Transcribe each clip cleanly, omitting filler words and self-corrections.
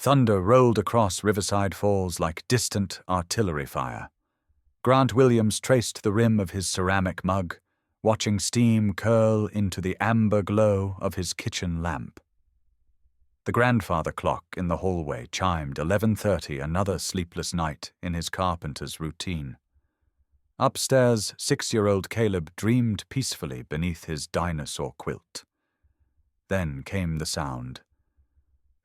Thunder rolled across Riverside Falls like distant artillery fire. Grant Williams traced the rim of his ceramic mug, watching steam curl into the amber glow of his kitchen lamp. The grandfather clock in the hallway chimed 11:30, another sleepless night in his carpenter's routine. Upstairs, 6-year-old Caleb dreamed peacefully beneath his dinosaur quilt. Then came the sound.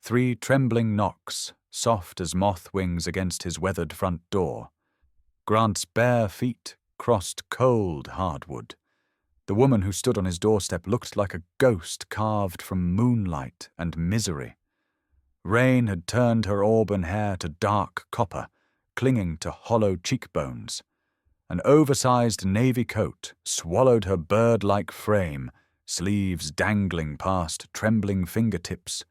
3 trembling knocks, soft as moth wings against his weathered front door. Grant's bare feet crossed cold hardwood. The woman who stood on his doorstep looked like a ghost carved from moonlight and misery. Rain had turned her auburn hair to dark copper, clinging to hollow cheekbones. An oversized navy coat swallowed her bird-like frame, sleeves dangling past trembling fingertips.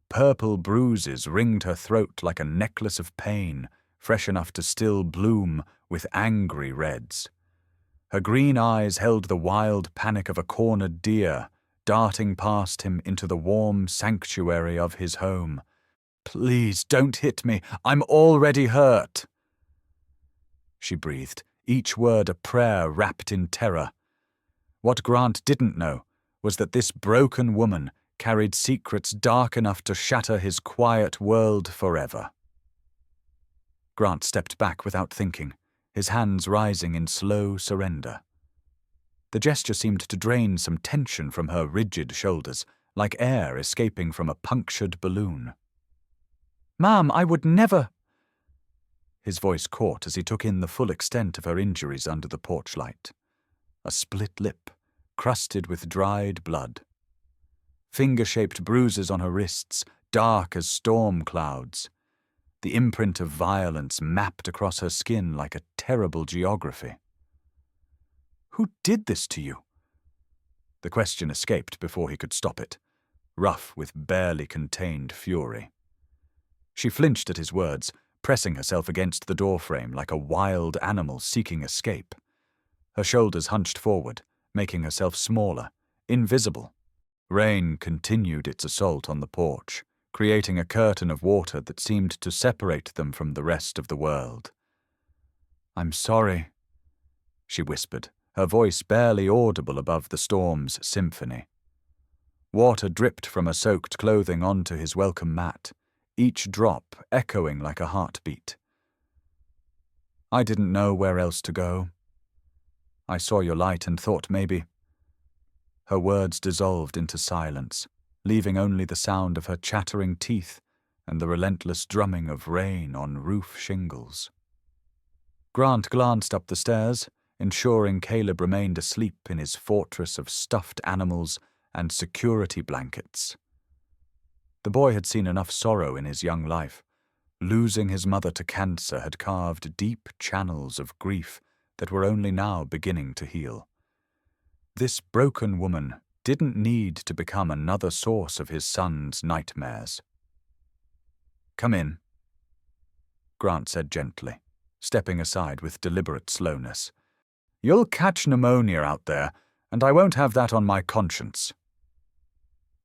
Purple bruises ringed her throat like a necklace of pain, fresh enough to still bloom with angry reds. Her green eyes held the wild panic of a cornered deer, darting past him into the warm sanctuary of his home. "Please don't hit me. I'm already hurt." She breathed, each word a prayer wrapped in terror. What Grant didn't know was that this broken woman carried secrets dark enough to shatter his quiet world forever. Grant stepped back without thinking, his hands rising in slow surrender. The gesture seemed to drain some tension from her rigid shoulders, like air escaping from a punctured balloon. "Ma'am, I would never—" His voice caught as he took in the full extent of her injuries under the porch light. A split lip, crusted with dried blood. Finger-shaped bruises on her wrists, dark as storm clouds. The imprint of violence mapped across her skin like a terrible geography. "Who did this to you?" The question escaped before he could stop it, rough with barely contained fury. She flinched at his words, pressing herself against the doorframe like a wild animal seeking escape. Her shoulders hunched forward, making herself smaller, invisible. Rain continued its assault on the porch, creating a curtain of water that seemed to separate them from the rest of the world. "I'm sorry," she whispered, her voice barely audible above the storm's symphony. Water dripped from her soaked clothing onto his welcome mat, each drop echoing like a heartbeat. "I didn't know where else to go. I saw your light and thought maybe—" Her words dissolved into silence, leaving only the sound of her chattering teeth and the relentless drumming of rain on roof shingles. Grant glanced up the stairs, ensuring Caleb remained asleep in his fortress of stuffed animals and security blankets. The boy had seen enough sorrow in his young life. Losing his mother to cancer had carved deep channels of grief that were only now beginning to heal. This broken woman didn't need to become another source of his son's nightmares. "Come in," Grant said gently, stepping aside with deliberate slowness. "You'll catch pneumonia out there, and I won't have that on my conscience."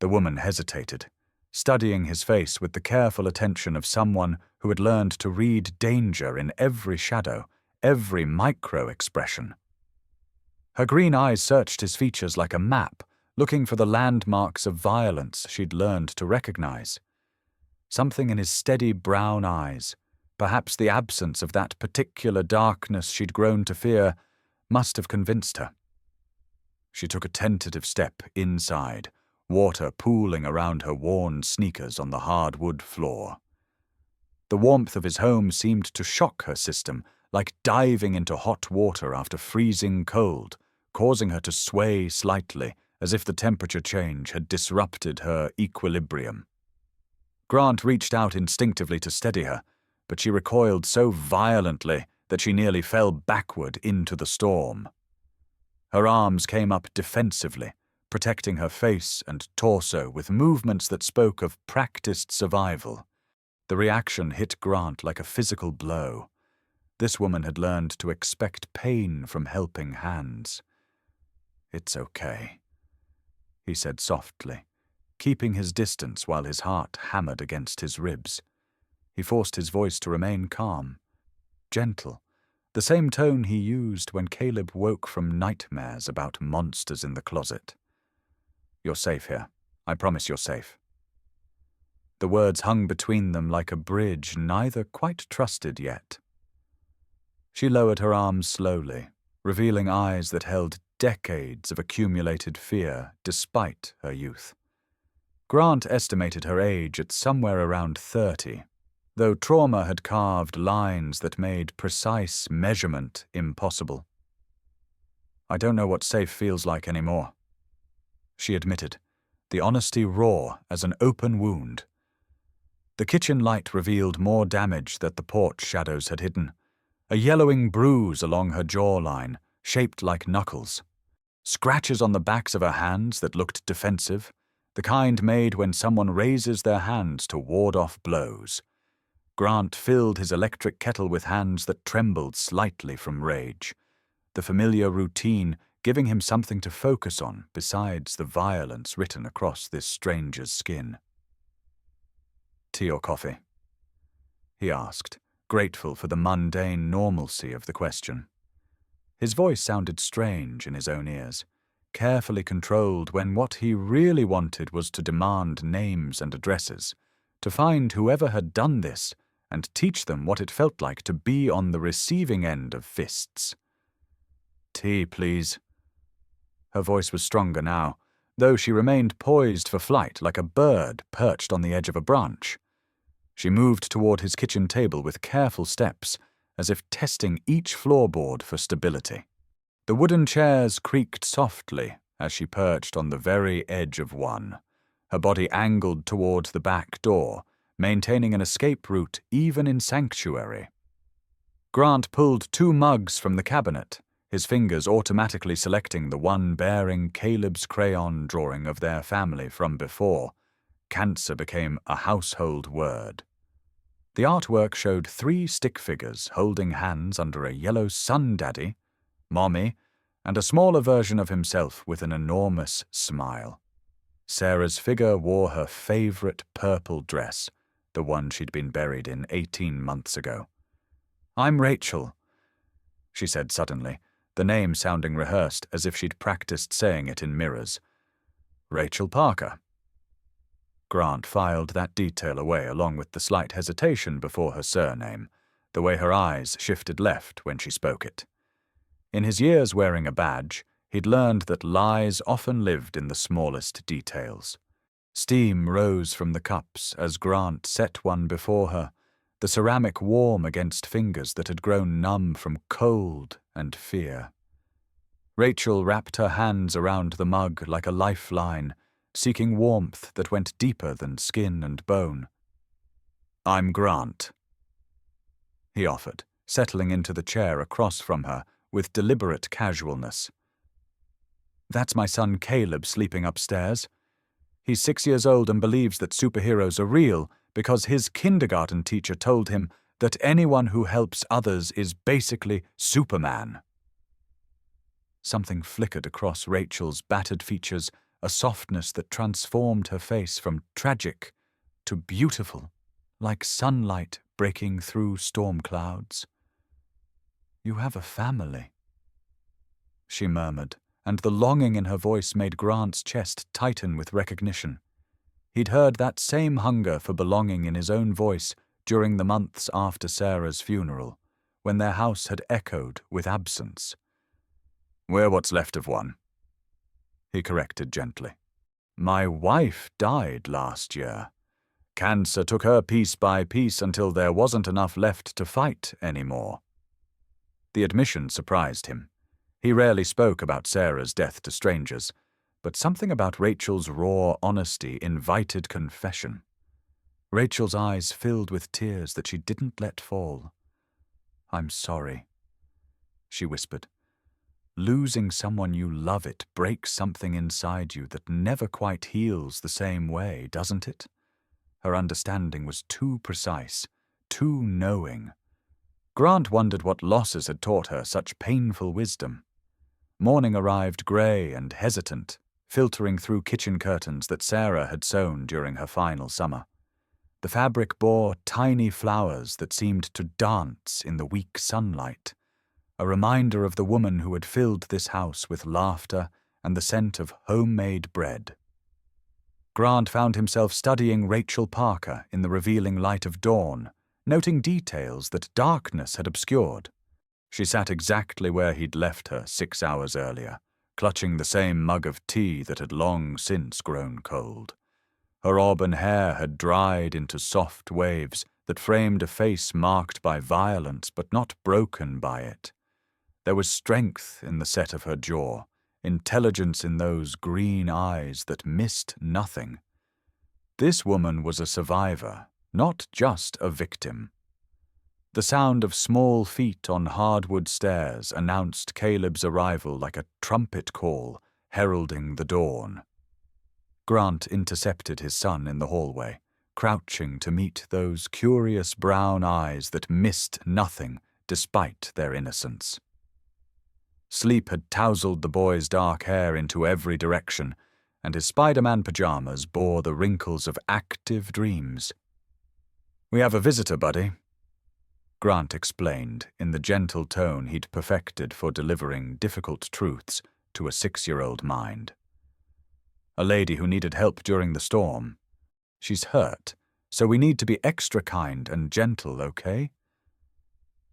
The woman hesitated, studying his face with the careful attention of someone who had learned to read danger in every shadow, every micro-expression. Her green eyes searched his features like a map, looking for the landmarks of violence she'd learned to recognize. Something in his steady brown eyes, perhaps the absence of that particular darkness she'd grown to fear, must have convinced her. She took a tentative step inside, water pooling around her worn sneakers on the hardwood floor. The warmth of his home seemed to shock her system, like diving into hot water after freezing cold, causing her to sway slightly, as if the temperature change had disrupted her equilibrium. Grant reached out instinctively to steady her, but she recoiled so violently that she nearly fell backward into the storm. Her arms came up defensively, protecting her face and torso with movements that spoke of practiced survival. The reaction hit Grant like a physical blow. This woman had learned to expect pain from helping hands. "It's okay," he said softly, keeping his distance while his heart hammered against his ribs. He forced his voice to remain calm, gentle, the same tone he used when Caleb woke from nightmares about monsters in the closet. "You're safe here. I promise you're safe." The words hung between them like a bridge neither quite trusted yet. She lowered her arms slowly, revealing eyes that held decades of accumulated fear despite her youth. Grant estimated her age at somewhere around 30, though trauma had carved lines that made precise measurement impossible. "I don't know what safe feels like anymore," she admitted, the honesty raw as an open wound. The kitchen light revealed more damage that the porch shadows had hidden, a yellowing bruise along her jawline, shaped like knuckles, scratches on the backs of her hands that looked defensive, the kind made when someone raises their hands to ward off blows. Grant filled his electric kettle with hands that trembled slightly from rage, the familiar routine giving him something to focus on besides the violence written across this stranger's skin. "Tea or coffee?" he asked, grateful for the mundane normalcy of the question. His voice sounded strange in his own ears, carefully controlled when what he really wanted was to demand names and addresses, to find whoever had done this and teach them what it felt like to be on the receiving end of fists. "Tea, please." Her voice was stronger now, though she remained poised for flight like a bird perched on the edge of a branch. She moved toward his kitchen table with careful steps, as if testing each floorboard for stability. The wooden chairs creaked softly as she perched on the very edge of one, her body angled toward the back door, maintaining an escape route even in sanctuary. Grant pulled 2 mugs from the cabinet, his fingers automatically selecting the one bearing Caleb's crayon drawing of their family from before. Cancer became a household word. The artwork showed 3 stick figures holding hands under a yellow sun daddy, mommy, and a smaller version of himself with an enormous smile. Sarah's figure wore her favorite purple dress, the one she'd been buried in 18 months ago. "I'm Rachel," she said suddenly, the name sounding rehearsed as if she'd practiced saying it in mirrors. "Rachel Parker." Grant filed that detail away along with the slight hesitation before her surname, the way her eyes shifted left when she spoke it. In his years wearing a badge, he'd learned that lies often lived in the smallest details. Steam rose from the cups as Grant set one before her, the ceramic warm against fingers that had grown numb from cold and fear. Rachel wrapped her hands around the mug like a lifeline, seeking warmth that went deeper than skin and bone. "I'm Grant," he offered, settling into the chair across from her with deliberate casualness. "That's my son Caleb sleeping upstairs. He's 6 years old and believes that superheroes are real because his kindergarten teacher told him that anyone who helps others is basically Superman." Something flickered across Rachel's battered features, a softness that transformed her face from tragic to beautiful, like sunlight breaking through storm clouds. "You have a family," she murmured, and the longing in her voice made Grant's chest tighten with recognition. He'd heard that same hunger for belonging in his own voice during the months after Sarah's funeral, when their house had echoed with absence. "We're what's left of one," he corrected gently. "My wife died last year. Cancer took her piece by piece until there wasn't enough left to fight anymore." The admission surprised him. He rarely spoke about Sarah's death to strangers, but something about Rachel's raw honesty invited confession. Rachel's eyes filled with tears that she didn't let fall. "I'm sorry," she whispered. "Losing someone you love it breaks something inside you that never quite heals the same way, doesn't it?" Her understanding was too precise, too knowing. Grant wondered what losses had taught her such painful wisdom. Morning arrived grey and hesitant, filtering through kitchen curtains that Sarah had sewn during her final summer. The fabric bore tiny flowers that seemed to dance in the weak sunlight, a reminder of the woman who had filled this house with laughter and the scent of homemade bread. Grant found himself studying Rachel Parker in the revealing light of dawn, noting details that darkness had obscured. She sat exactly where he'd left her 6 hours earlier, clutching the same mug of tea that had long since grown cold. Her auburn hair had dried into soft waves that framed a face marked by violence but not broken by it. There was strength in the set of her jaw, intelligence in those green eyes that missed nothing. This woman was a survivor, not just a victim. The sound of small feet on hardwood stairs announced Caleb's arrival like a trumpet call, heralding the dawn. Grant intercepted his son in the hallway, crouching to meet those curious brown eyes that missed nothing despite their innocence. Sleep had tousled the boy's dark hair into every direction, and his Spider-Man pajamas bore the wrinkles of active dreams. "We have a visitor, buddy," Grant explained in the gentle tone he'd perfected for delivering difficult truths to a 6-year-old mind. "A lady who needed help during the storm. She's hurt, so we need to be extra kind and gentle, okay?"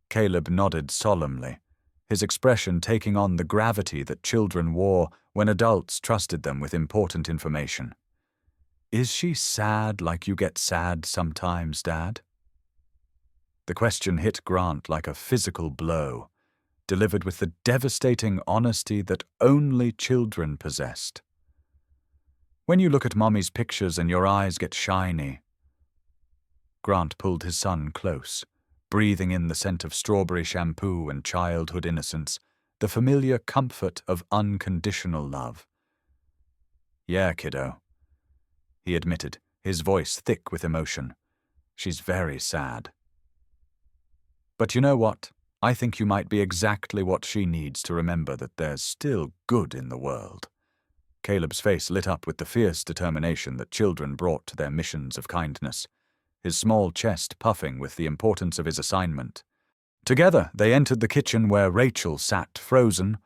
Caleb nodded solemnly, his expression taking on the gravity that children wore when adults trusted them with important information. "Is she sad like you get sad sometimes, Dad?" The question hit Grant like a physical blow, delivered with the devastating honesty that only children possessed. "When you look at Mommy's pictures and your eyes get shiny." Grant pulled his son close, breathing in the scent of strawberry shampoo and childhood innocence, the familiar comfort of unconditional love. "Yeah, kiddo," he admitted, his voice thick with emotion. "She's very sad. But you know what? I think you might be exactly what she needs to remember that there's still good in the world." Caleb's face lit up with the fierce determination that children brought to their missions of kindness, his small chest puffing with the importance of his assignment. Together they entered the kitchen where Rachel sat frozen,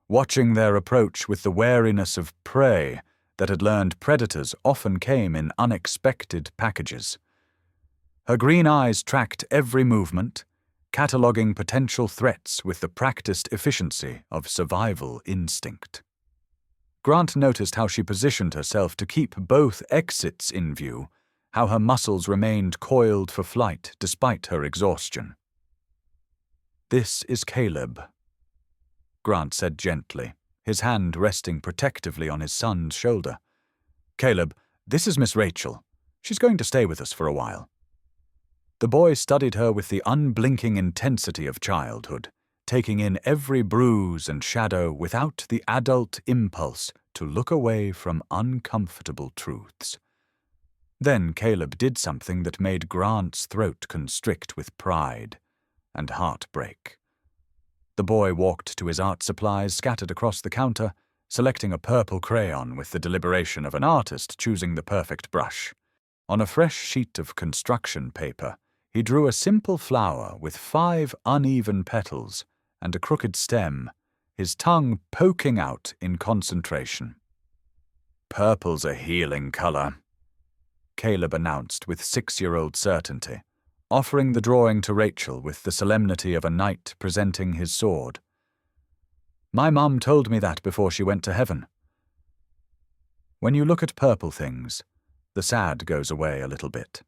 watching their approach with the wariness of prey that had learned predators often came in unexpected packages. Her green eyes tracked every movement, cataloguing potential threats with the practiced efficiency of survival instinct. Grant noticed how she positioned herself to keep both exits in view, how her muscles remained coiled for flight despite her exhaustion. "This is Caleb," Grant said gently, his hand resting protectively on his son's shoulder. "Caleb, this is Miss Rachel. She's going to stay with us for a while." The boy studied her with the unblinking intensity of childhood, taking in every bruise and shadow without the adult impulse to look away from uncomfortable truths. Then Caleb did something that made Grant's throat constrict with pride and heartbreak. The boy walked to his art supplies scattered across the counter, selecting a purple crayon with the deliberation of an artist choosing the perfect brush. On a fresh sheet of construction paper, he drew a simple flower with 5 uneven petals and a crooked stem, his tongue poking out in concentration. "Purple's a healing color," Caleb announced with 6-year-old certainty, offering the drawing to Rachel with the solemnity of a knight presenting his sword. "My mum told me that before she went to heaven. When you look at purple things, the sad goes away a little bit.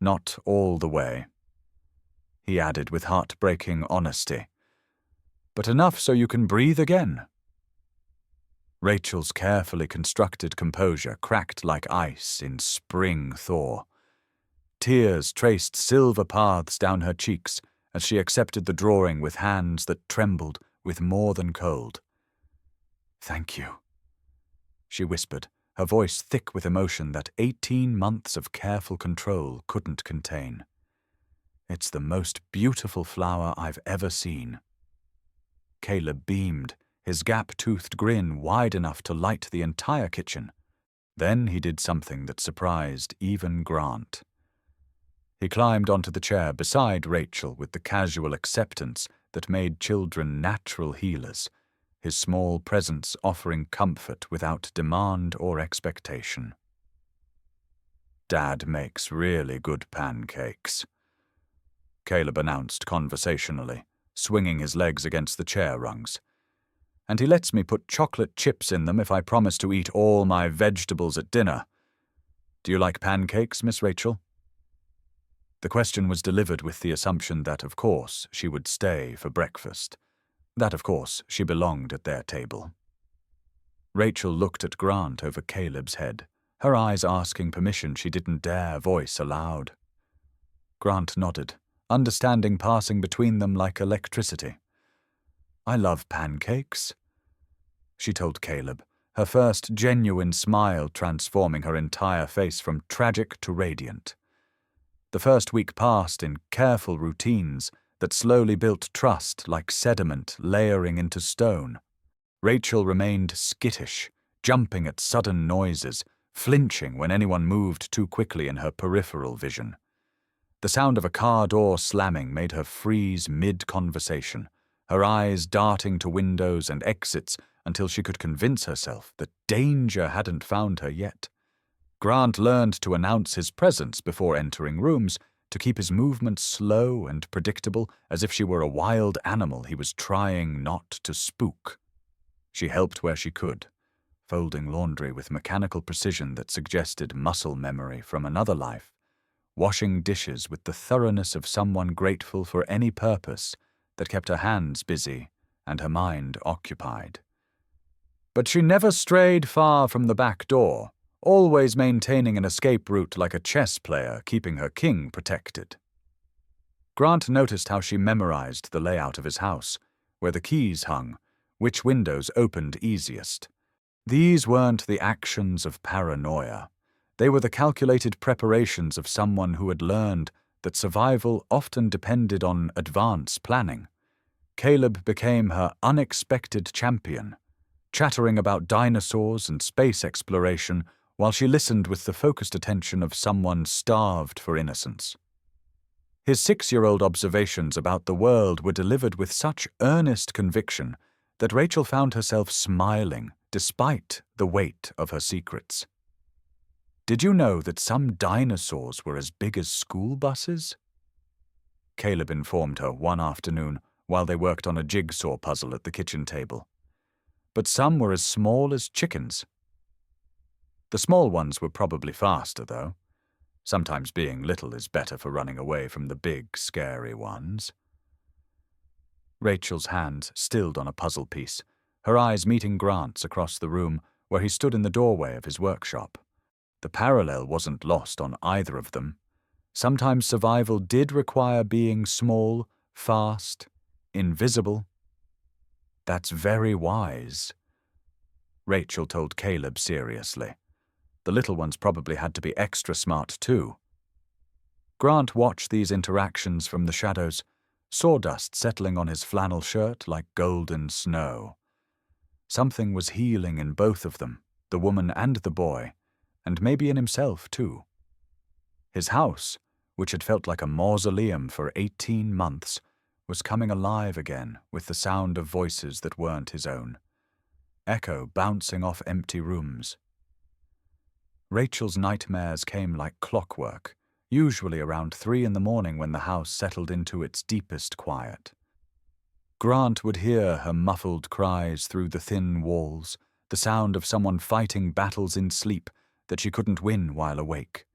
Not all the way," he added with heartbreaking honesty, "but enough so you can breathe again." Rachel's carefully constructed composure cracked like ice in spring thaw. Tears traced silver paths down her cheeks as she accepted the drawing with hands that trembled with more than cold. "Thank you," she whispered, her voice thick with emotion that 18 months of careful control couldn't contain. "It's the most beautiful flower I've ever seen." Caleb beamed, his gap-toothed grin wide enough to light the entire kitchen. Then he did something that surprised even Grant. He climbed onto the chair beside Rachel with the casual acceptance that made children natural healers, his small presence offering comfort without demand or expectation. "Dad makes really good pancakes," Caleb announced conversationally, swinging his legs against the chair rungs. "And he lets me put chocolate chips in them if I promise to eat all my vegetables at dinner. Do you like pancakes, Miss Rachel?" The question was delivered with the assumption that, of course, she would stay for breakfast. That, of course, she belonged at their table. Rachel looked at Grant over Caleb's head, her eyes asking permission she didn't dare voice aloud. Grant nodded, understanding passing between them like electricity. "I love pancakes," she told Caleb, her first genuine smile transforming her entire face from tragic to radiant. The first week passed in careful routines that slowly built trust like sediment layering into stone. Rachel remained skittish, jumping at sudden noises, flinching when anyone moved too quickly in her peripheral vision. The sound of a car door slamming made her freeze mid-conversation, her eyes darting to windows and exits until she could convince herself that danger hadn't found her yet. Grant learned to announce his presence before entering rooms, to keep his movements slow and predictable, as if she were a wild animal he was trying not to spook. She helped where she could, folding laundry with mechanical precision that suggested muscle memory from another life, washing dishes with the thoroughness of someone grateful for any purpose that kept her hands busy and her mind occupied. But she never strayed far from the back door, always maintaining an escape route like a chess player, keeping her king protected. Grant noticed how she memorized the layout of his house, where the keys hung, which windows opened easiest. These weren't the actions of paranoia. They were the calculated preparations of someone who had learned that survival often depended on advance planning. Caleb became her unexpected champion, chattering about dinosaurs and space exploration while she listened with the focused attention of someone starved for innocence. His 6-year-old observations about the world were delivered with such earnest conviction that Rachel found herself smiling despite the weight of her secrets. "Did you know that some dinosaurs were as big as school buses?" Caleb informed her one afternoon while they worked on a jigsaw puzzle at the kitchen table. "But some were as small as chickens." The small ones were probably faster, though. Sometimes being little is better for running away from the big, scary ones. Rachel's hands stilled on a puzzle piece, her eyes meeting Grant's across the room where he stood in the doorway of his workshop. The parallel wasn't lost on either of them. Sometimes survival did require being small, fast, invisible. "That's very wise," Rachel told Caleb seriously. The little ones probably had to be extra smart too. Grant watched these interactions from the shadows, sawdust settling on his flannel shirt like golden snow. Something was healing in both of them, the woman and the boy, and maybe in himself too. His house, which had felt like a mausoleum for 18 months, was coming alive again with the sound of voices that weren't his own, echo bouncing off empty rooms. Rachel's nightmares came like clockwork, usually around 3 a.m. when the house settled into its deepest quiet. Grant would hear her muffled cries through the thin walls, the sound of someone fighting battles in sleep that she couldn't win while awake.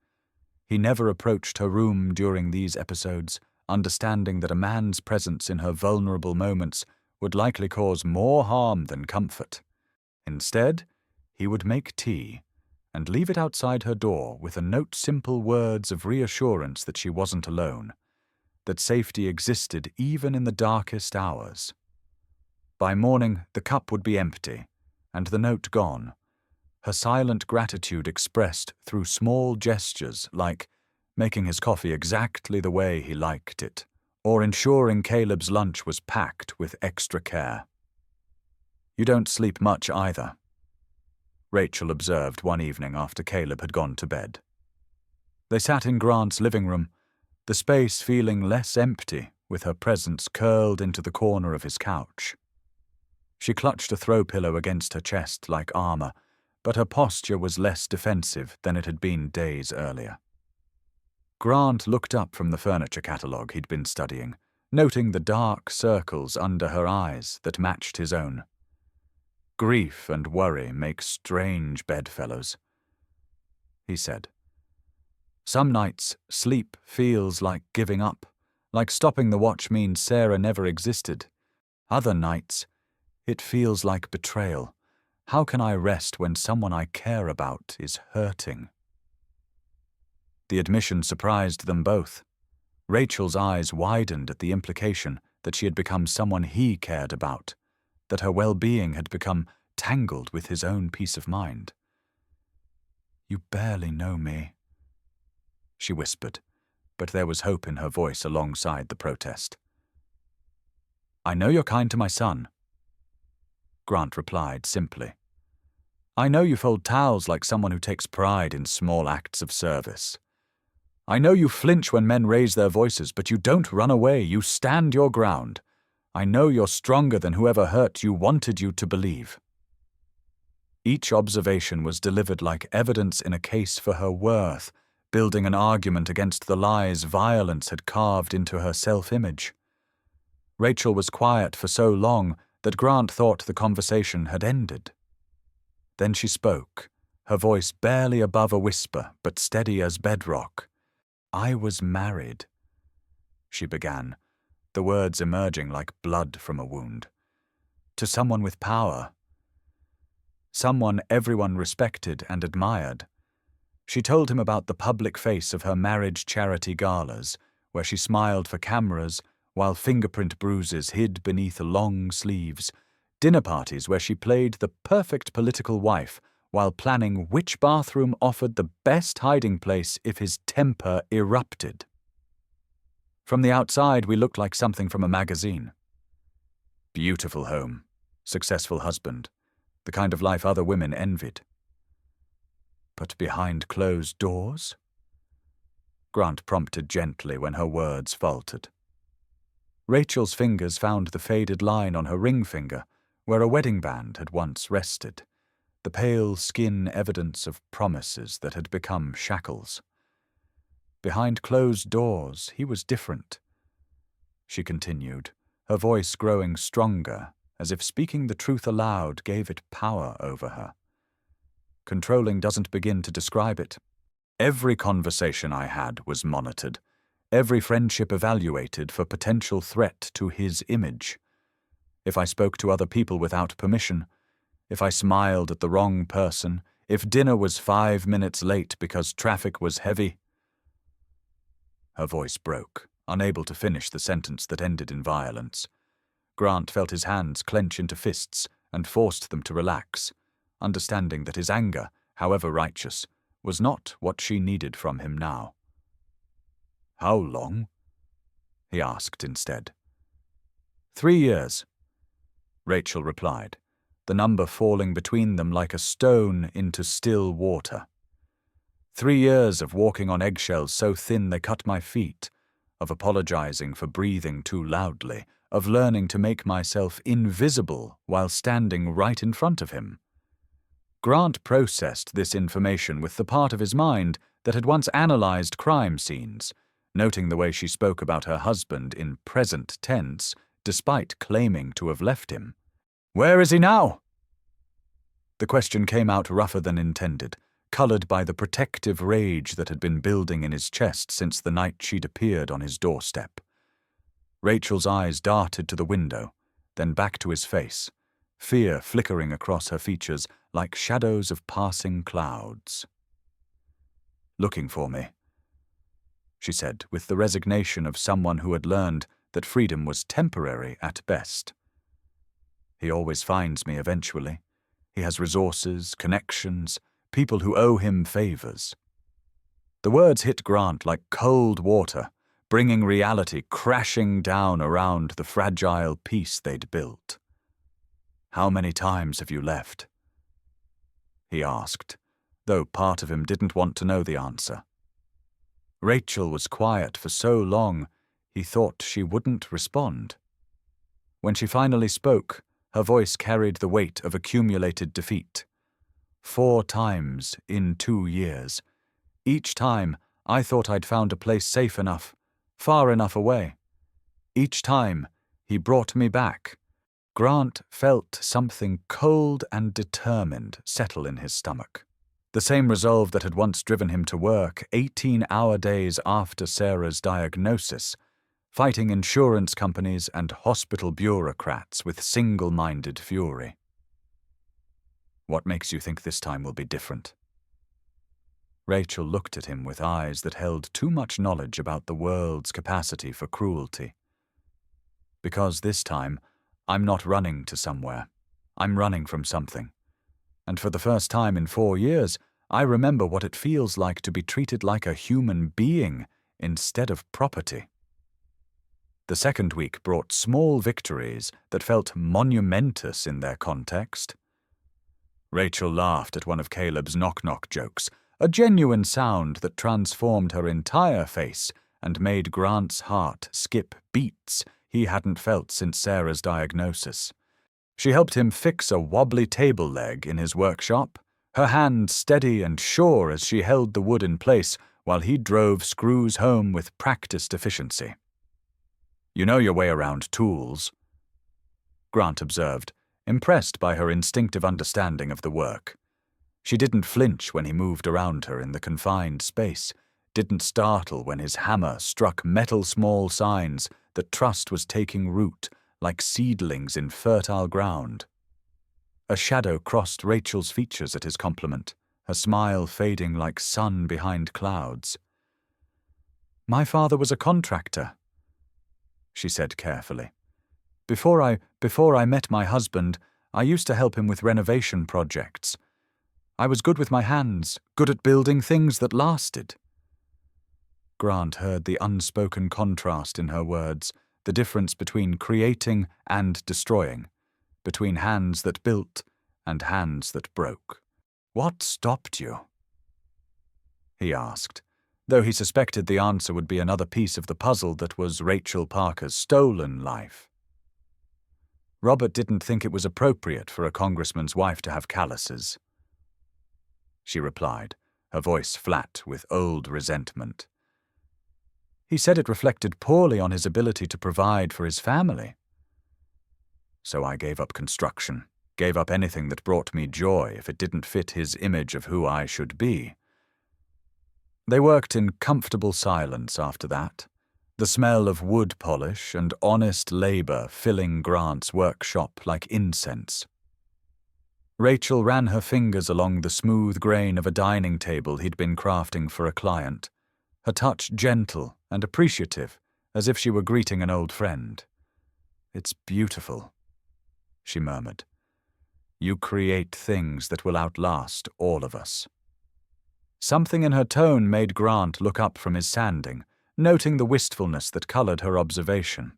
He never approached her room during these episodes, understanding that a man's presence in her vulnerable moments would likely cause more harm than comfort. Instead, he would make tea and leave it outside her door with a note, simple words of reassurance that she wasn't alone, that safety existed even in the darkest hours. By morning, the cup would be empty, and the note gone, her silent gratitude expressed through small gestures like making his coffee exactly the way he liked it, or ensuring Caleb's lunch was packed with extra care. You don't sleep much either," Rachel observed one evening after Caleb had gone to bed. They sat in Grant's living room, the space feeling less empty with her presence curled into the corner of his couch. She clutched a throw pillow against her chest like armor, but her posture was less defensive than it had been days earlier. Grant looked up from the furniture catalogue he'd been studying, noting the dark circles under her eyes that matched his own. "Grief and worry make strange bedfellows," he said. "Some nights, sleep feels like giving up, like stopping the watch means Sarah never existed. Other nights, it feels like betrayal. How can I rest when someone I care about is hurting?" The admission surprised them both. Rachel's eyes widened at the implication that she had become someone he cared about, that her well-being had become tangled with his own peace of mind. "You barely know me," she whispered, but there was hope in her voice alongside the protest. "I know you're kind to my son," Grant replied simply. "I know you fold towels like someone who takes pride in small acts of service. I know you flinch when men raise their voices, but you don't run away, you stand your ground. I know you're stronger than whoever hurt you wanted you to believe." Each observation was delivered like evidence in a case for her worth, building an argument against the lies violence had carved into her self-image. Rachel was quiet for so long that Grant thought the conversation had ended. Then she spoke, her voice barely above a whisper, but steady as bedrock. "I was married," she began, the words emerging like blood from a wound. "To someone with power. Someone everyone respected and admired." She told him about the public face of her marriage charity galas, where she smiled for cameras while fingerprint bruises hid beneath long sleeves, dinner parties where she played the perfect political wife while planning which bathroom offered the best hiding place if his temper erupted. From the outside, we looked like something from a magazine. Beautiful home, successful husband, the kind of life other women envied. But behind closed doors? Grant prompted gently when her words faltered. Rachel's fingers found the faded line on her ring finger, where a wedding band had once rested, the pale skin evidence of promises that had become shackles. Behind closed doors, he was different, she continued, her voice growing stronger, as if speaking the truth aloud gave it power over her. Controlling doesn't begin to describe it. Every conversation I had was monitored, every friendship evaluated for potential threat to his image. If I spoke to other people without permission, if I smiled at the wrong person, if dinner was 5 minutes late because traffic was heavy. Her voice broke, unable to finish the sentence that ended in violence. Grant felt his hands clench into fists and forced them to relax, understanding that his anger, however righteous, was not what she needed from him now. "How long?" he asked instead. 3 years, Rachel replied, the number falling between them like a stone into still water. 3 years of walking on eggshells so thin they cut my feet, of apologizing for breathing too loudly, of learning to make myself invisible while standing right in front of him. Grant processed this information with the part of his mind that had once analyzed crime scenes, noting the way she spoke about her husband in present tense, despite claiming to have left him. "Where is he now?" The question came out rougher than intended, colored by the protective rage that had been building in his chest since the night she'd appeared on his doorstep. Rachel's eyes darted to the window, then back to his face, fear flickering across her features like shadows of passing clouds. "Looking for me," she said, with the resignation of someone who had learned that freedom was temporary at best. "He always finds me eventually. He has resources, connections, people who owe him favors." The words hit Grant like cold water, bringing reality crashing down around the fragile peace they'd built. "How many times have you left?" he asked, though part of him didn't want to know the answer. Rachel was quiet for so long, he thought she wouldn't respond. When she finally spoke, her voice carried the weight of accumulated defeat. 4 times in 2 years. Each time, I thought I'd found a place safe enough, far enough away. Each time, he brought me back. Grant felt something cold and determined settle in his stomach. The same resolve that had once driven him to work 18-hour days after Sarah's diagnosis, fighting insurance companies and hospital bureaucrats with single-minded fury. "What makes you think this time will be different?" Rachel looked at him with eyes that held too much knowledge about the world's capacity for cruelty. "Because this time, I'm not running to somewhere. I'm running from something. And for the first time in 4 years, I remember what it feels like to be treated like a human being instead of property." The second week brought small victories that felt monumentous in their context. Rachel laughed at one of Caleb's knock-knock jokes, a genuine sound that transformed her entire face and made Grant's heart skip beats he hadn't felt since Sarah's diagnosis. She helped him fix a wobbly table leg in his workshop, her hand steady and sure as she held the wood in place while he drove screws home with practiced efficiency. "You know your way around tools," Grant observed, impressed by her instinctive understanding of the work. She didn't flinch when he moved around her in the confined space, didn't startle when his hammer struck metal small signs that trust was taking root like seedlings in fertile ground. A shadow crossed Rachel's features at his compliment, her smile fading like sun behind clouds. "My father was a contractor," she said carefully. Before I met my husband, I used to help him with renovation projects. I was good with my hands, good at building things that lasted." Grant heard the unspoken contrast in her words, the difference between creating and destroying, between hands that built and hands that broke. "What stopped you?" he asked, though he suspected the answer would be another piece of the puzzle that was Rachel Parker's stolen life. "Robert didn't think it was appropriate for a congressman's wife to have calluses," she replied, her voice flat with old resentment. "He said it reflected poorly on his ability to provide for his family. So I gave up construction, gave up anything that brought me joy if it didn't fit his image of who I should be." They worked in comfortable silence after that, the smell of wood polish and honest labor filling Grant's workshop like incense. Rachel ran her fingers along the smooth grain of a dining table he'd been crafting for a client, her touch gentle and appreciative, as if she were greeting an old friend. "It's beautiful," she murmured. "You create things that will outlast all of us." Something in her tone made Grant look up from his sanding, noting the wistfulness that colored her observation.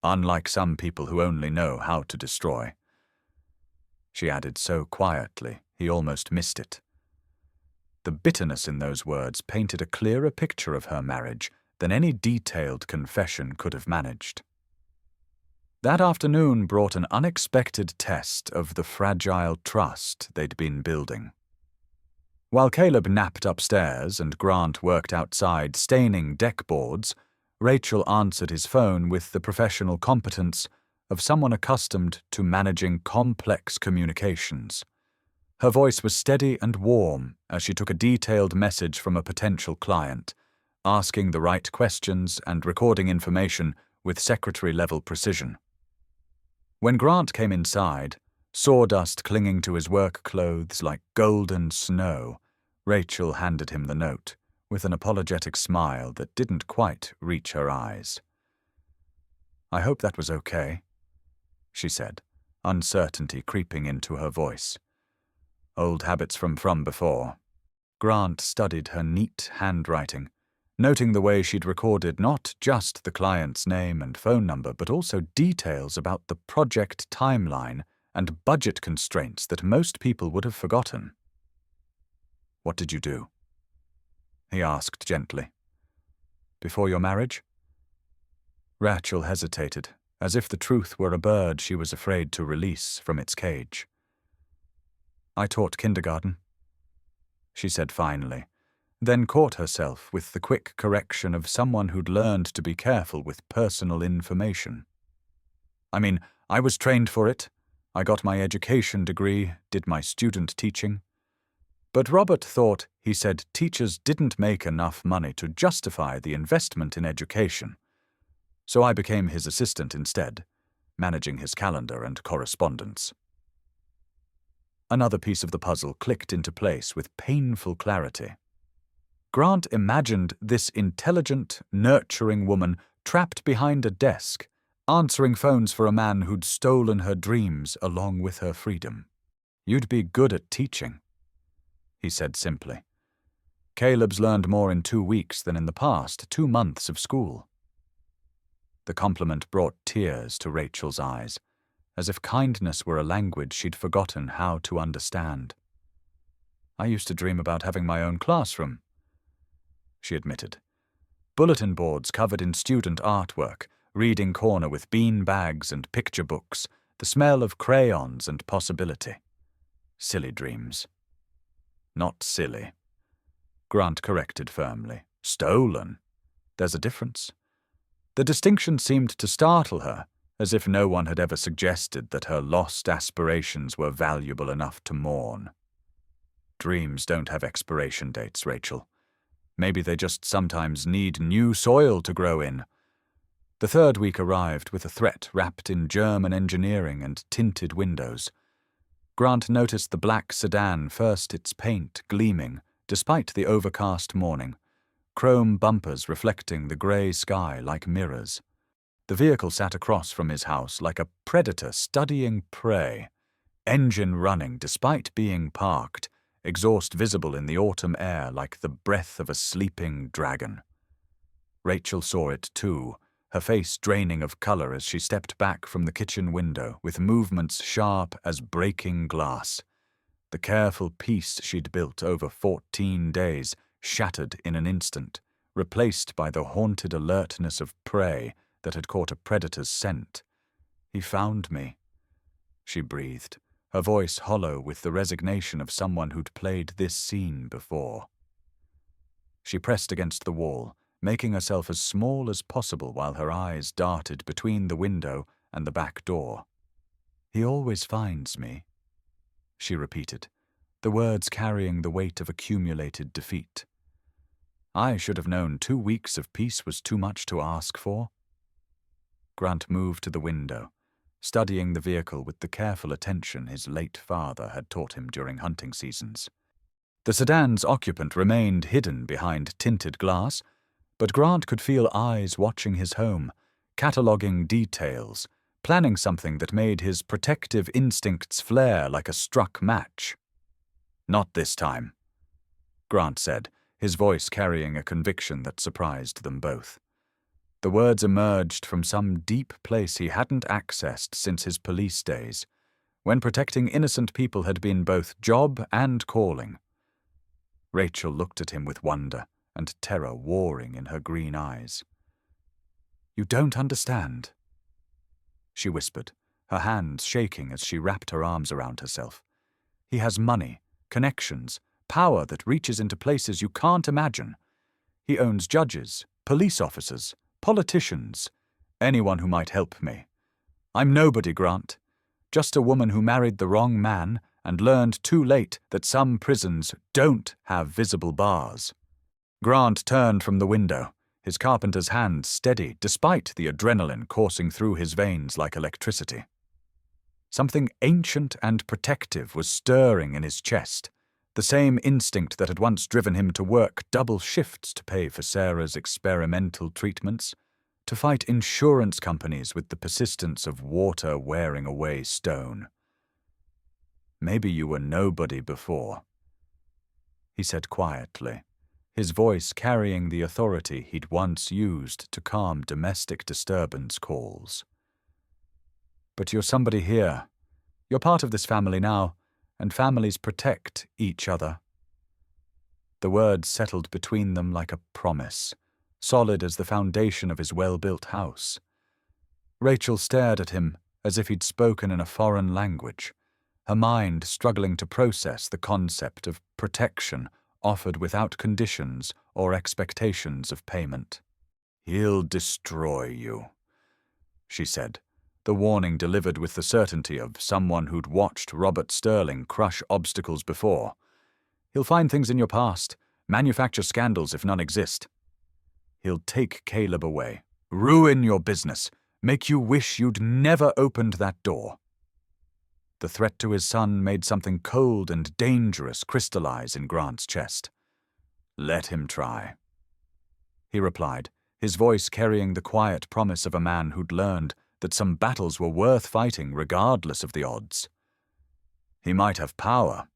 "Unlike some people who only know how to destroy," she added so quietly he almost missed it. The bitterness in those words painted a clearer picture of her marriage than any detailed confession could have managed. That afternoon brought an unexpected test of the fragile trust they'd been building. While Caleb napped upstairs and Grant worked outside staining deck boards, Rachel answered his phone with the professional competence of someone accustomed to managing complex communications. Her voice was steady and warm as she took a detailed message from a potential client, asking the right questions and recording information with secretary-level precision. When Grant came inside, sawdust clinging to his work clothes like golden snow, Rachel handed him the note, with an apologetic smile that didn't quite reach her eyes. "I hope that was okay," she said, uncertainty creeping into her voice. Old habits from before. Grant studied her neat handwriting, noting the way she'd recorded not just the client's name and phone number, but also details about the project timeline and budget constraints that most people would have forgotten. "What did you do?" he asked gently. "Before your marriage?" Rachel hesitated, as if the truth were a bird she was afraid to release from its cage. "I taught kindergarten," she said finally, then caught herself with the quick correction of someone who'd learned to be careful with personal information. "I mean, I was trained for it. I got my education degree, did my student teaching. But Robert thought, he said, teachers didn't make enough money to justify the investment in education. So I became his assistant instead, managing his calendar and correspondence." Another piece of the puzzle clicked into place with painful clarity. Grant imagined this intelligent, nurturing woman trapped behind a desk, answering phones for a man who'd stolen her dreams along with her freedom. "You'd be good at teaching," he said simply. "Caleb's learned more in 2 weeks than in the past 2 months of school." The compliment brought tears to Rachel's eyes, as if kindness were a language she'd forgotten how to understand. "I used to dream about having my own classroom," she admitted. "Bulletin boards covered in student artwork, reading corner with bean bags and picture books, the smell of crayons and possibility. Silly dreams." "Not silly," Grant corrected firmly. "Stolen. There's a difference." The distinction seemed to startle her, as if no one had ever suggested that her lost aspirations were valuable enough to mourn. "Dreams don't have expiration dates, Rachel. Maybe they just sometimes need new soil to grow in." The 3rd week arrived with a threat wrapped in German engineering and tinted windows. Grant noticed the black sedan first, its paint gleaming, despite the overcast morning, chrome bumpers reflecting the grey sky like mirrors. The vehicle sat across from his house like a predator studying prey, engine running despite being parked, exhaust visible in the autumn air like the breath of a sleeping dragon. Rachel saw it too, her face draining of color as she stepped back from the kitchen window with movements sharp as breaking glass. The careful peace she'd built over 14 days shattered in an instant, replaced by the haunted alertness of prey that had caught a predator's scent. "He found me," she breathed, her voice hollow with the resignation of someone who'd played this scene before. She pressed against the wall, making herself as small as possible while her eyes darted between the window and the back door. "He always finds me," she repeated, the words carrying the weight of accumulated defeat. "I should have known 2 weeks of peace was too much to ask for." Grant moved to the window, studying the vehicle with the careful attention his late father had taught him during hunting seasons. The sedan's occupant remained hidden behind tinted glass, but Grant could feel eyes watching his home, cataloguing details, planning something that made his protective instincts flare like a struck match. "Not this time," Grant said, his voice carrying a conviction that surprised them both. The words emerged from some deep place he hadn't accessed since his police days, when protecting innocent people had been both job and calling. Rachel looked at him with wonder and terror warring in her green eyes. "You don't understand," she whispered, her hands shaking as she wrapped her arms around herself. "He has money, connections, power that reaches into places you can't imagine. He owns judges, police officers, politicians, anyone who might help me. I'm nobody, Grant. Just a woman who married the wrong man and learned too late that some prisons don't have visible bars." Grant turned from the window, his carpenter's hand steady despite the adrenaline coursing through his veins like electricity. Something ancient and protective was stirring in his chest, the same instinct that had once driven him to work double shifts to pay for Sarah's experimental treatments, to fight insurance companies with the persistence of water wearing away stone. "Maybe you were nobody before," he said quietly, his voice carrying the authority he'd once used to calm domestic disturbance calls. "But you're somebody here. You're part of this family now, and families protect each other. The words settled between them like a promise, solid as the foundation of his well-built house. Rachel stared at him as if he'd spoken in a foreign language, her mind struggling to process the concept of protection offered without conditions or expectations of payment. "He'll destroy you," she said, the warning delivered with the certainty of someone who'd watched Robert Sterling crush obstacles before. "He'll find things in your past, manufacture scandals if none exist. He'll take Caleb away, ruin your business, make you wish you'd never opened that door." The threat to his son made something cold and dangerous crystallize in Grant's chest. "Let him try," he replied, his voice carrying the quiet promise of a man who'd learned that some battles were worth fighting regardless of the odds. "He might have power,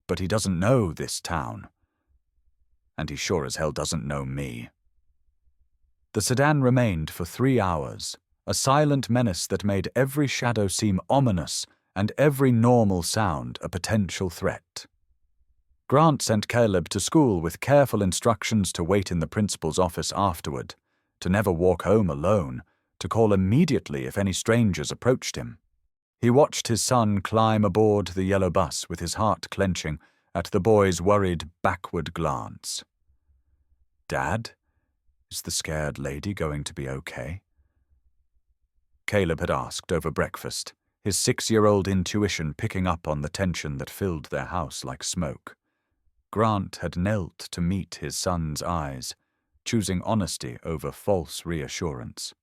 but he doesn't know this town. And he sure as hell doesn't know me." The sedan remained for 3 hours, a silent menace that made every shadow seem ominous and every normal sound a potential threat. Grant sent Caleb to school with careful instructions to wait in the principal's office afterward, to never walk home alone, to call immediately if any strangers approached him. He watched his son climb aboard the yellow bus with his heart clenching at the boy's worried backward glance. "Dad, is the scared lady going to be okay?" Caleb had asked over breakfast, his 6-year-old intuition picking up on the tension that filled their house like smoke. Grant had knelt to meet his son's eyes, choosing honesty over false reassurance.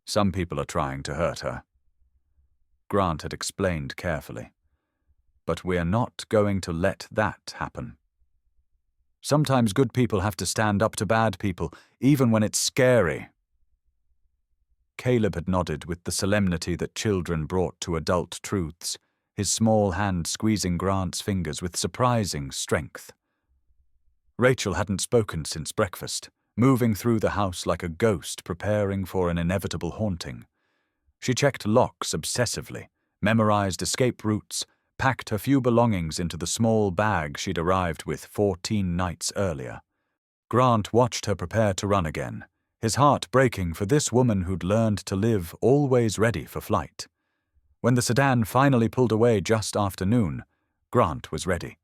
"Some people are trying to hurt her," Grant had explained carefully. "But we're not going to let that happen. Sometimes good people have to stand up to bad people, even when it's scary." Caleb had nodded with the solemnity that children brought to adult truths, his small hand squeezing Grant's fingers with surprising strength. Rachel hadn't spoken since breakfast, moving through the house like a ghost preparing for an inevitable haunting. She checked locks obsessively, memorized escape routes, packed her few belongings into the small bag she'd arrived with 14 nights earlier. Grant watched her prepare to run again, his heart breaking for this woman who'd learned to live always ready for flight. When the sedan finally pulled away just after noon, Grant was ready.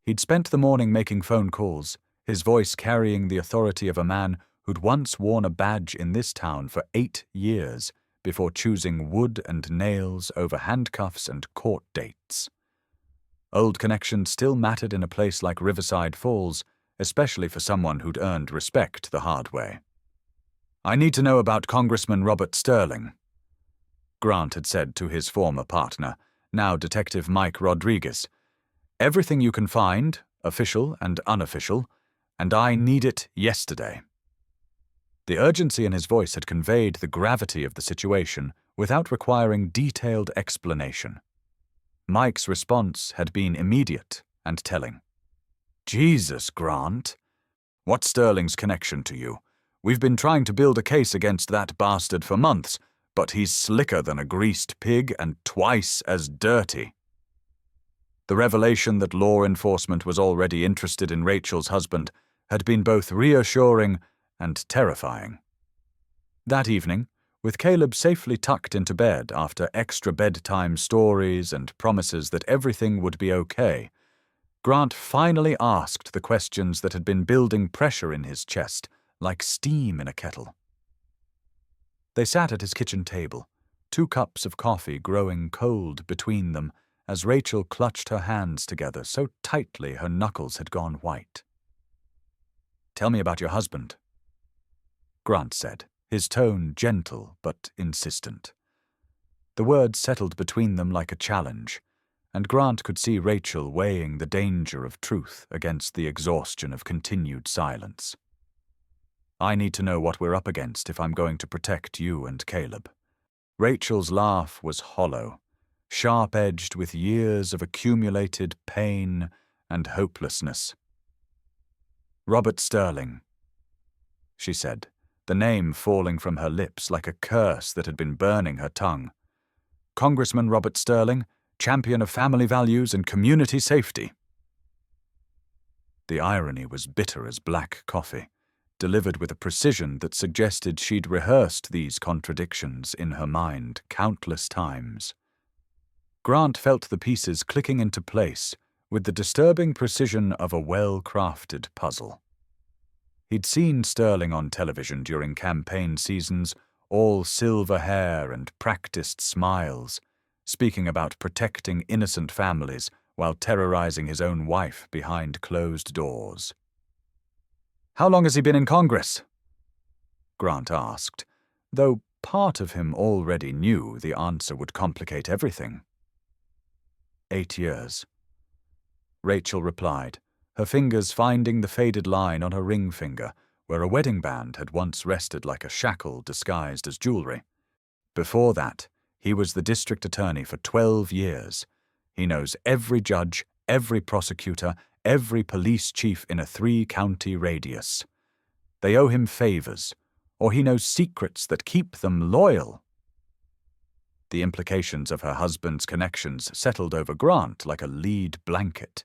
He'd spent the morning making phone calls, his voice carrying the authority of a man who'd once worn a badge in this town for 8 years before choosing wood and nails over handcuffs and court dates. Old connections still mattered in a place like Riverside Falls, especially for someone who'd earned respect the hard way. "I need to know about Congressman Robert Sterling," Grant had said to his former partner, now Detective Mike Rodriguez. "Everything you can find, official and unofficial, and I need it yesterday." The urgency in his voice had conveyed the gravity of the situation without requiring detailed explanation. Mike's response had been immediate and telling. "Jesus, Grant. What's Sterling's connection to you? We've been trying to build a case against that bastard for months, but he's slicker than a greased pig and twice as dirty." The revelation that law enforcement was already interested in Rachel's husband had been both reassuring and terrifying. That evening, with Caleb safely tucked into bed after extra bedtime stories and promises that everything would be okay, Grant finally asked the questions that had been building pressure in his chest, like steam in a kettle. They sat at his kitchen table, 2 cups of coffee growing cold between them as Rachel clutched her hands together so tightly her knuckles had gone white. "Tell me about your husband," Grant said, his tone gentle but insistent. The words settled between them like a challenge, and Grant could see Rachel weighing the danger of truth against the exhaustion of continued silence. "I need to know what we're up against if I'm going to protect you and Caleb." Rachel's laugh was hollow, sharp-edged with years of accumulated pain and hopelessness. "Robert Sterling," she said, the name falling from her lips like a curse that had been burning her tongue. Congressman Robert Sterling, champion of family values and community safety." The irony was bitter as black coffee, delivered with a precision that suggested she'd rehearsed these contradictions in her mind countless times. Grant felt the pieces clicking into place with the disturbing precision of a well-crafted puzzle. He'd seen Sterling on television during campaign seasons, all silver hair and practiced smiles, speaking about protecting innocent families while terrorizing his own wife behind closed doors. "How long has he been in Congress?" Grant asked, though part of him already knew the answer would complicate everything. 8 years. Rachel replied, her fingers finding the faded line on her ring finger, where a wedding band had once rested like a shackle disguised as jewelry. Before that, he was the district attorney for 12 years. He knows every judge, every prosecutor, every police chief in a 3-county radius. They owe him favors, or he knows secrets that keep them loyal. The implications of her husband's connections settled over Grant like a lead blanket,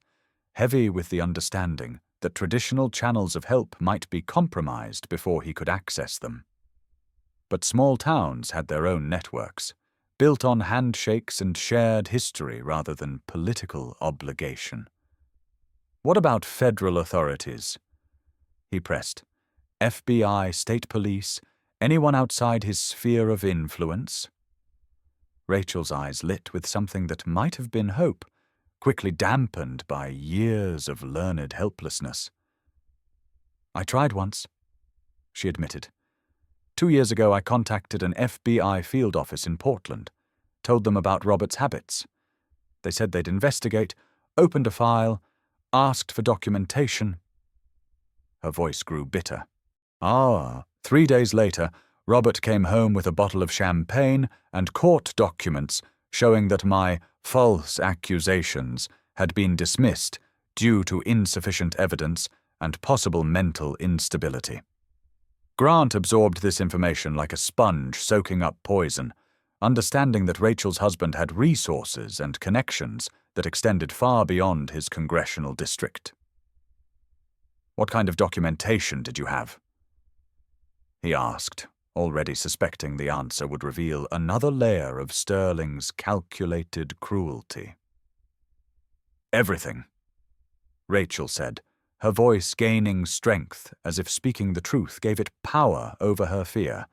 heavy with the understanding that traditional channels of help might be compromised before he could access them. But small towns had their own networks, built on handshakes and shared history rather than political obligation. "What about federal authorities?" he pressed. "FBI, state police, anyone outside his sphere of influence?" Rachel's eyes lit with something that might have been hope, quickly dampened by years of learned helplessness. "I tried once," she admitted. 2 years ago I contacted an FBI field office in Portland, told them about Robert's habits. They said they'd investigate, opened a file, asked for documentation. Her voice grew bitter. 3 days later, Robert came home with a bottle of champagne and court documents showing that my false accusations had been dismissed due to insufficient evidence and possible mental instability. Grant absorbed this information like a sponge soaking up poison, understanding that Rachel's husband had resources and connections that extended far beyond his congressional district. "What kind of documentation did you have?" he asked, already suspecting the answer would reveal another layer of Sterling's calculated cruelty. "Everything," Rachel said, her voice gaining strength as if speaking the truth gave it power over her fear.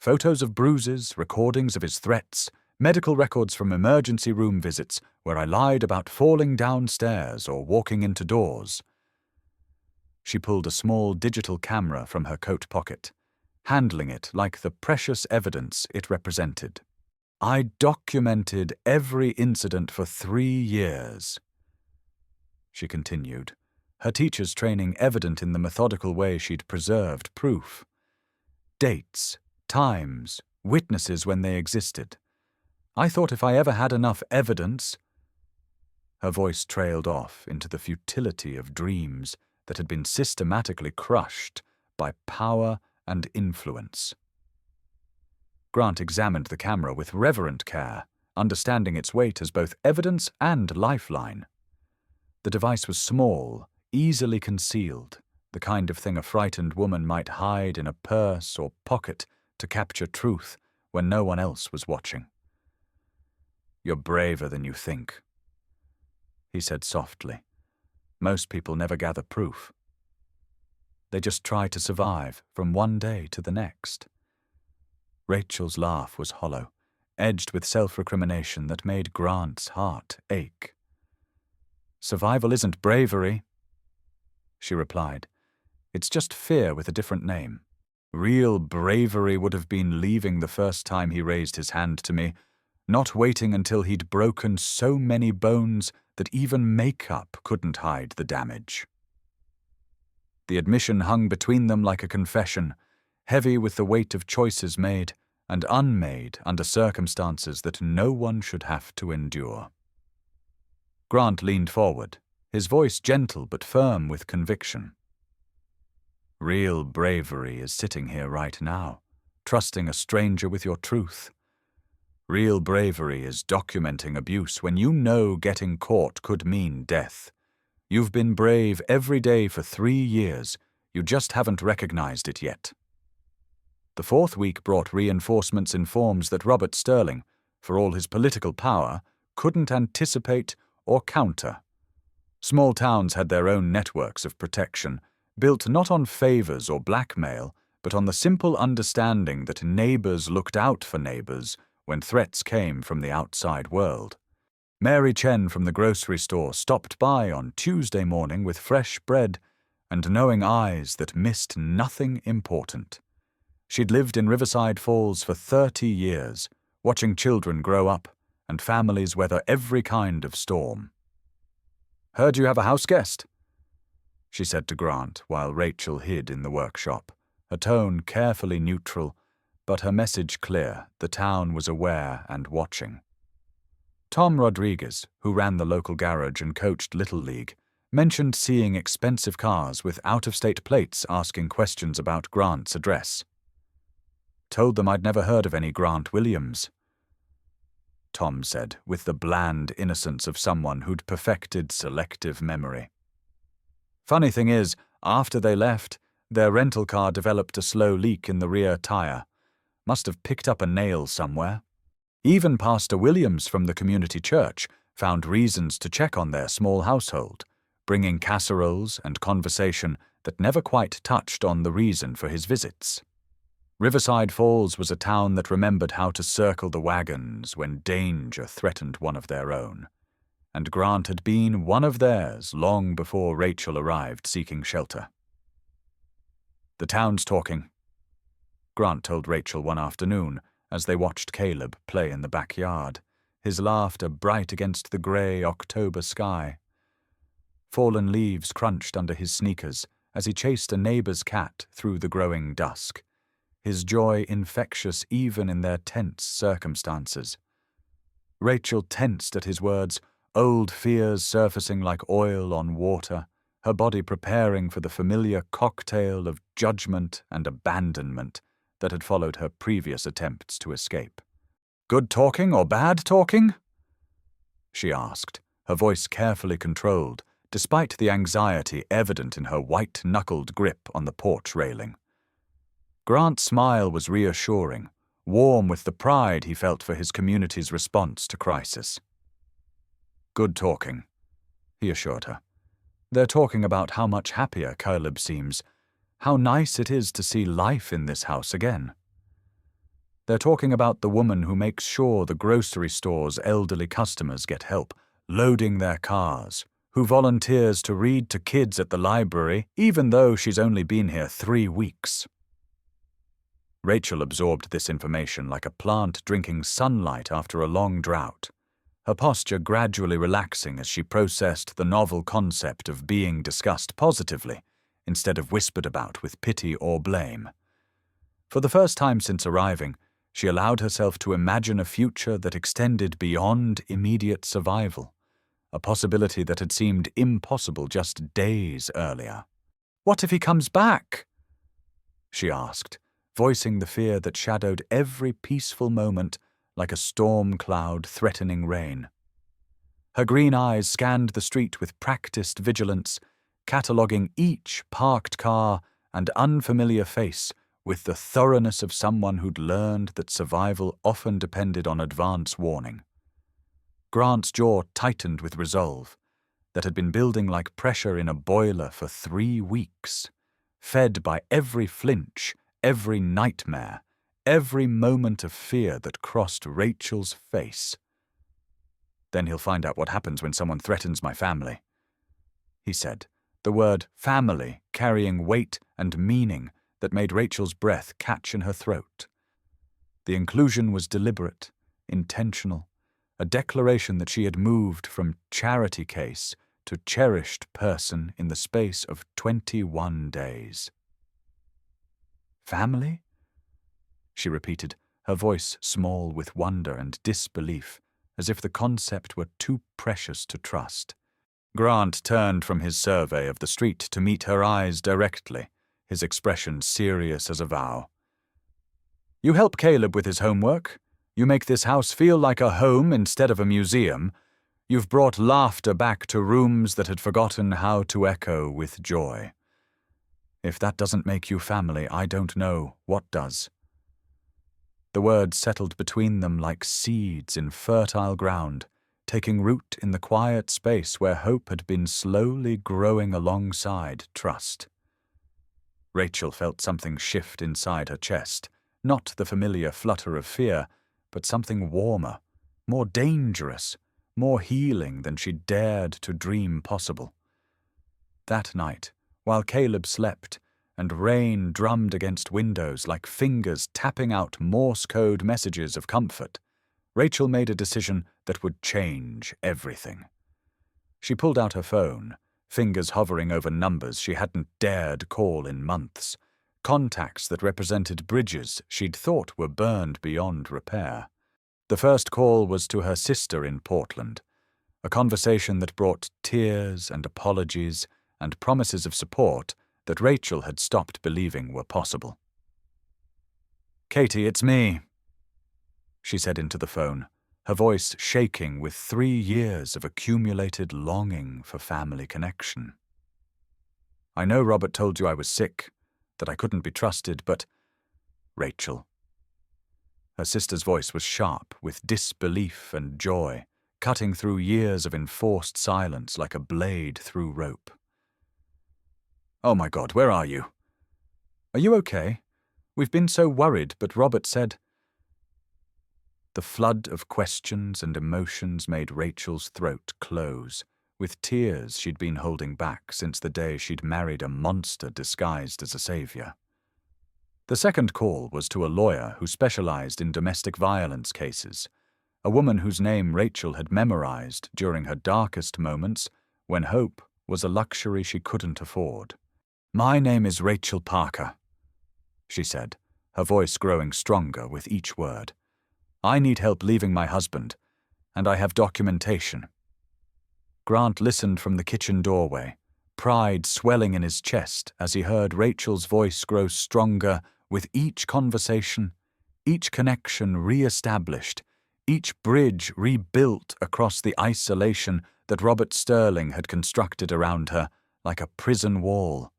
"Photos of bruises, recordings of his threats, medical records from emergency room visits where I lied about falling downstairs or walking into doors." She pulled a small digital camera from her coat pocket, handling it like the precious evidence it represented. "I documented every incident for 3 years," she continued, her teacher's training evident in the methodical way she'd preserved proof. "Dates, times, witnesses when they existed. I thought if I ever had enough evidence—" Her voice trailed off into the futility of dreams that had been systematically crushed by power and influence. Grant examined the camera with reverent care, understanding its weight as both evidence and lifeline. The device was small, easily concealed, the kind of thing a frightened woman might hide in a purse or pocket to capture truth when no one else was watching. "You're braver than you think," he said softly. "Most people never gather proof. They just try to survive from one day to the next." Rachel's laugh was hollow, edged with self-recrimination that made Grant's heart ache. "Survival isn't bravery," she replied. "It's just fear with a different name. Real bravery would have been leaving the first time he raised his hand to me, not waiting until he'd broken so many bones that even makeup couldn't hide the damage." The admission hung between them like a confession, heavy with the weight of choices made and unmade under circumstances that no one should have to endure. Grant leaned forward, his voice gentle but firm with conviction. "Real bravery is sitting here right now, trusting a stranger with your truth. Real bravery is documenting abuse when you know getting caught could mean death. You've been brave every day for 3 years. You just haven't recognized it yet. The 4th week brought reinforcements in forms that Robert Sterling, for all his political power, couldn't anticipate or counter. Small towns had their own networks of protection, built not on favors or blackmail, but on the simple understanding that neighbors looked out for neighbors when threats came from the outside world. Mary Chen from the grocery store stopped by on Tuesday morning with fresh bread and knowing eyes that missed nothing important. She'd lived in Riverside Falls for 30 years, watching children grow up and families weather every kind of storm. "Heard you have a house guest," she said to Grant while Rachel hid in the workshop, her tone carefully neutral, but her message clear. The town was aware and watching. Tom Rodriguez, who ran the local garage and coached Little League, mentioned seeing expensive cars with out-of-state plates asking questions about Grant's address. "Told them I'd never heard of any Grant Williams," Tom said, with the bland innocence of someone who'd perfected selective memory. "Funny thing is, after they left, their rental car developed a slow leak in the rear tire. Must have picked up a nail somewhere. Even Pastor Williams from the community church found reasons to check on their small household, bringing casseroles and conversation that never quite touched on the reason for his visits. Riverside Falls was a town that remembered how to circle the wagons when danger threatened one of their own, and Grant had been one of theirs long before Rachel arrived seeking shelter. "The town's talking," Grant told Rachel one afternoon as they watched Caleb play in the backyard, his laughter bright against the grey October sky. Fallen leaves crunched under his sneakers as he chased a neighbor's cat through the growing dusk, his joy infectious even in their tense circumstances. Rachel tensed at his words, old fears surfacing like oil on water, her body preparing for the familiar cocktail of judgment and abandonment that had followed her previous attempts to escape. "Good talking or bad talking?" she asked, her voice carefully controlled, despite the anxiety evident in her white-knuckled grip on the porch railing. Grant's smile was reassuring, warm with the pride he felt for his community's response to crisis. "Good talking," he assured her. "They're talking about how much happier Caleb seems, how nice it is to see life in this house again. They're talking about the woman who makes sure the grocery store's elderly customers get help, loading their cars, who volunteers to read to kids at the library even though she's only been here 3 weeks. Rachel absorbed this information like a plant drinking sunlight after a long drought, her posture gradually relaxing as she processed the novel concept of being discussed positively instead of whispered about with pity or blame. For the first time since arriving, she allowed herself to imagine a future that extended beyond immediate survival, a possibility that had seemed impossible just days earlier. "What if he comes back?" she asked, voicing the fear that shadowed every peaceful moment like a storm cloud threatening rain. Her green eyes scanned the street with practiced vigilance, cataloguing each parked car and unfamiliar face with the thoroughness of someone who'd learned that survival often depended on advance warning. Grant's jaw tightened with resolve that had been building like pressure in a boiler for 3 weeks, fed by every flinch, every nightmare, every moment of fear that crossed Rachel's face. "Then he'll find out what happens when someone threatens my family," he said, the word family carrying weight and meaning that made Rachel's breath catch in her throat. The inclusion was deliberate, intentional, a declaration that she had moved from charity case to cherished person in the space of 21 days. "Family?" she repeated, her voice small with wonder and disbelief, as if the concept were too precious to trust. Grant turned from his survey of the street to meet her eyes directly, his expression serious as a vow. "You help Caleb with his homework. You make this house feel like a home instead of a museum. You've brought laughter back to rooms that had forgotten how to echo with joy. If that doesn't make you family, I don't know what does." The words settled between them like seeds in fertile ground, taking root in the quiet space where hope had been slowly growing alongside trust. Rachel felt something shift inside her chest, not the familiar flutter of fear, but something warmer, more dangerous, more healing than she dared to dream possible. That night, while Caleb slept, and rain drummed against windows like fingers tapping out Morse code messages of comfort, Rachel made a decision that would change everything. She pulled out her phone, fingers hovering over numbers she hadn't dared call in months, contacts that represented bridges she'd thought were burned beyond repair. The first call was to her sister in Portland, a conversation that brought tears and apologies and promises of support that Rachel had stopped believing were possible. "Katie, it's me," she said into the phone, her voice shaking with 3 years of accumulated longing for family connection. "I know Robert told you I was sick, that I couldn't be trusted, but—" "Rachel." Her sister's voice was sharp with disbelief and joy, cutting through years of enforced silence like a blade through rope. "Oh my God, where are you? Are you okay? We've been so worried, but Robert said—" The flood of questions and emotions made Rachel's throat close, with tears she'd been holding back since the day she'd married a monster disguised as a savior. The second call was to a lawyer who specialized in domestic violence cases, a woman whose name Rachel had memorized during her darkest moments when hope was a luxury she couldn't afford. "My name is Rachel Parker," she said, her voice growing stronger with each word. "I need help leaving my husband, and I have documentation." Grant listened from the kitchen doorway, pride swelling in his chest as he heard Rachel's voice grow stronger with each conversation, each connection re-established, each bridge rebuilt across the isolation that Robert Sterling had constructed around her like a prison wall.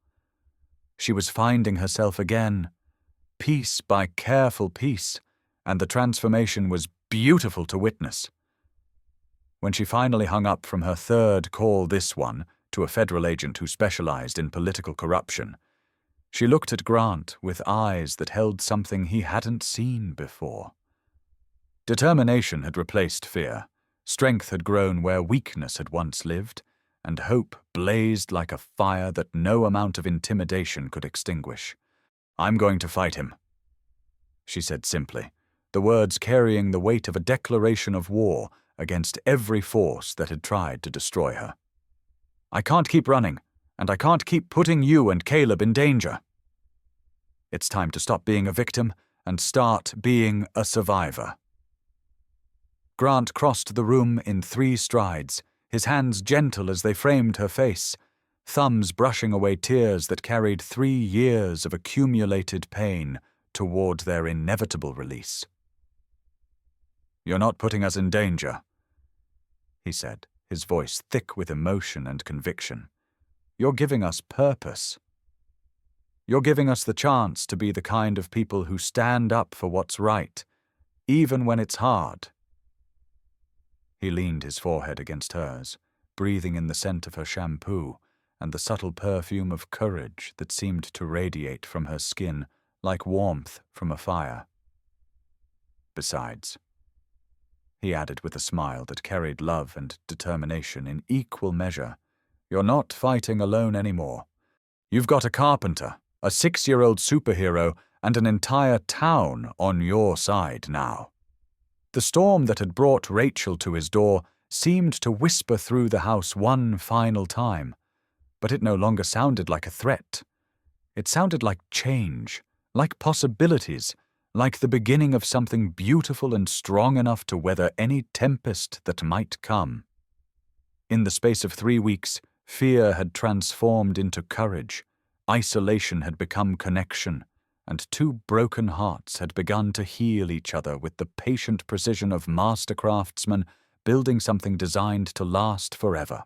She was finding herself again, piece by careful piece, and the transformation was beautiful to witness. When she finally hung up from her third call, this one, to a federal agent who specialized in political corruption, she looked at Grant with eyes that held something he hadn't seen before. Determination had replaced fear, strength had grown where weakness had once lived, and hope blazed like a fire that no amount of intimidation could extinguish. "I'm going to fight him," she said simply, the words carrying the weight of a declaration of war against every force that had tried to destroy her. "I can't keep running, and I can't keep putting you and Caleb in danger. It's time to stop being a victim and start being a survivor." Grant crossed the room in 3 strides, his hands gentle as they framed her face, thumbs brushing away tears that carried 3 years of accumulated pain toward their inevitable release. "You're not putting us in danger," he said, his voice thick with emotion and conviction. "You're giving us purpose. You're giving us the chance to be the kind of people who stand up for what's right, even when it's hard." He leaned his forehead against hers, breathing in the scent of her shampoo and the subtle perfume of courage that seemed to radiate from her skin like warmth from a fire. "Besides," he added with a smile that carried love and determination in equal measure, "you're not fighting alone anymore. You've got a carpenter, a 6-year-old superhero, and an entire town on your side now." The storm that had brought Rachel to his door seemed to whisper through the house one final time, but it no longer sounded like a threat. It sounded like change, like possibilities, like the beginning of something beautiful and strong enough to weather any tempest that might come. In the space of 3 weeks, fear had transformed into courage, isolation had become connection, and two broken hearts had begun to heal each other with the patient precision of master craftsmen building something designed to last forever.